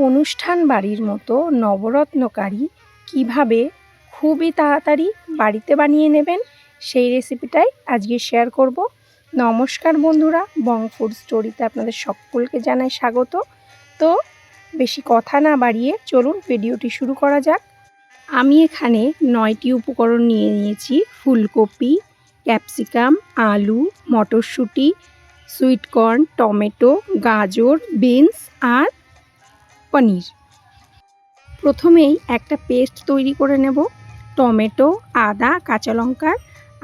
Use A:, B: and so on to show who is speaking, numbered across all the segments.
A: অনুষ্ঠান বাড়ির মতো নবরত্ন কারি কীভাবে খুবই তাড়াতাড়ি বাড়িতে বানিয়ে নেবেন সেই রেসিপিটাই আজকে শেয়ার করব। নমস্কার বন্ধুরা, বং ফুড স্টোরিতে আপনাদের সকলকে জানাই স্বাগত। তো বেশি কথা না বাড়িয়ে চলুন ভিডিওটি শুরু করা যাক। আমি এখানে 9টি উপকরণ নিয়ে নিয়েছি। ফুলকপি, ক্যাপসিকাম, আলু, মটরশুঁটি, সুইটকর্ন, টমেটো, গাজর, বিনস আর পনির। প্রথমেই একটা পেস্ট তৈরি করে নেব। টমেটো, আদা, কাঁচা লঙ্কার।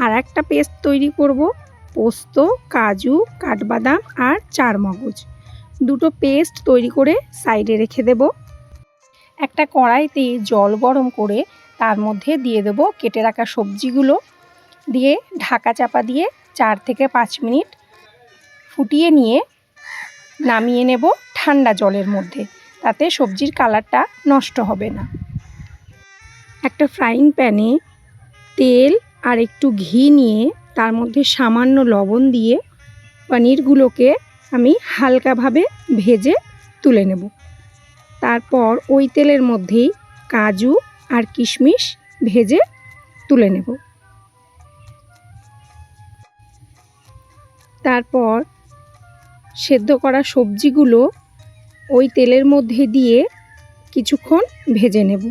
A: আর একটা পেস্ট তৈরি করব পোস্ত, কাজু, কাঠবাদাম আর চারমগজ। দুটো পেস্ট তৈরি করে সাইডে রেখে দেব। একটা কড়াইতে জল গরম করে তার মধ্যে দিয়ে দেব কেটে রাখা সবজিগুলো, দিয়ে ঢাকা চাপা দিয়ে 4 থেকে 5 মিনিট ফুটিয়ে নিয়ে নামিয়ে নেব ঠান্ডা জলের মধ্যে, তাতে সবজির কালারটা নষ্ট হবে না। একটা ফ্রাইং প্যানে তেল আর একটু ঘি নিয়ে তার মধ্যে সামান্য লবণ দিয়ে পনিরগুলোকে আমি হালকাভাবে ভেজে তুলে নেব। তারপর ওই তেলের মধ্যেই কাজু আর কিশমিশ ভেজে তুলে নেব। তারপর সেদ্ধ করা সবজিগুলো ওই তেলের মধ্যে দিয়ে কিছুক্ষণ ভেজে নেব,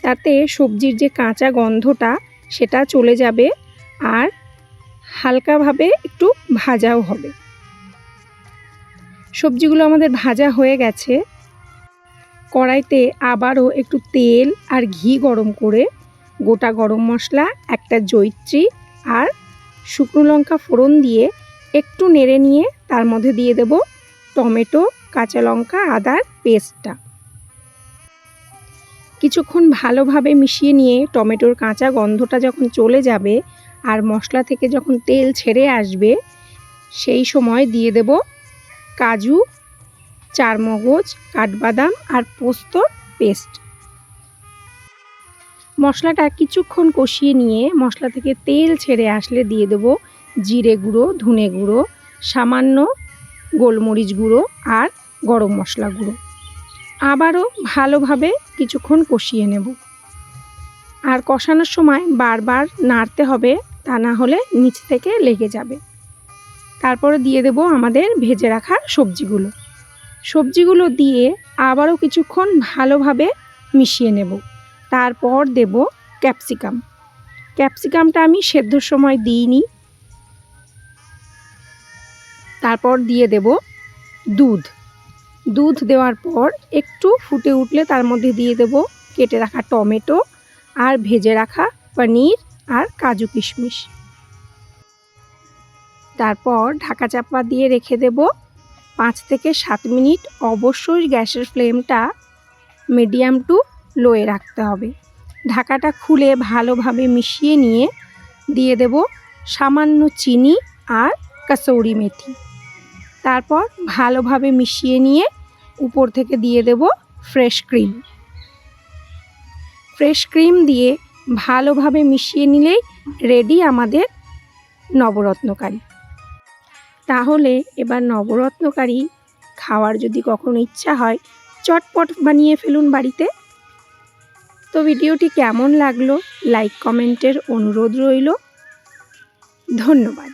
A: তাতে সবজির যে কাঁচা গন্ধটা সেটা চলে যাবে আর হালকাভাবে একটু ভাজাও হবে। সবজিগুলো আমাদের ভাজা হয়ে গেছে। কড়াইতে আবারও একটু তেল আর ঘি গরম করে গোটা গরম মশলা, একটা জয়িত্রী আর শুকনো লঙ্কা ফোড়ন দিয়ে একটু নেড়ে নিয়ে তার মধ্যে দিয়ে দেব টমেটো, কাঁচা লঙ্কা, আদার পেস্টটা। কিছুক্ষণ ভালোভাবে মিশিয়ে নিয়ে টমেটোর কাঁচা গন্ধটা যখন চলে যাবে আর মশলা থেকে যখন তেল ছেড়ে আসবে, সেই সময় দিয়ে দেব কাজু, চারমগজ, কাঠবাদাম আর পোস্তর পেস্ট। মশলাটা কিছুক্ষণ কষিয়ে নিয়ে মশলা থেকে তেল ছেড়ে আসলে দিয়ে দেব জিরে গুঁড়ো, ধনে গুঁড়ো, সামান্য গোলমরিচ গুঁড়ো আর গরম মশলা গুঁড়ো। আবারও ভালোভাবে কিছুক্ষণ কষিয়ে নেব। আর কষানোর সময় বারবার নাড়তে হবে, তা না হলে নিচ থেকে লেগে যাবে। তারপরে দিয়ে দেব আমাদের ভেজে রাখা সবজিগুলো দিয়ে আবারও কিছুক্ষণ ভালোভাবে মিশিয়ে নেব। তারপর দেব ক্যাপসিকামটা আমি সেদ্ধর সময় দিইনি। তারপর দিয়ে দেব দুধ দেওয়ার পর একটু ফুটে উঠলে তার মধ্যে দিয়ে দেব কেটে রাখা টমেটো আর ভেজে রাখা পনির আর কাজু কিশমিশ। তারপর ঢাকা চাপা দিয়ে রেখে দেব 5 থেকে 7 মিনিট। অবশ্যই গ্যাসের ফ্লেমটা মিডিয়াম টু লোয়ে রাখতে হবে। ঢাকাটা খুলে ভালোভাবে মিশিয়ে নিয়ে দিয়ে দেব সামান্য চিনি আর কাসৌরি মেথি। তারপর ভালোভাবে মিশিয়ে নিয়ে উপর থেকে দিয়ে দেব ফ্রেশ ক্রিম দিয়ে ভালোভাবে মিশিয়ে নিলেই রেডি আমাদের নবরত্ন কারি। তাহলে এবার নবরত্ন কারি খাওয়ার যদি কখনো ইচ্ছা হয়, চটপট বানিয়ে ফেলুন বাড়িতে। তো ভিডিওটি কেমন লাগলো লাইক কমেন্টের অনুরোধ রইল। ধন্যবাদ।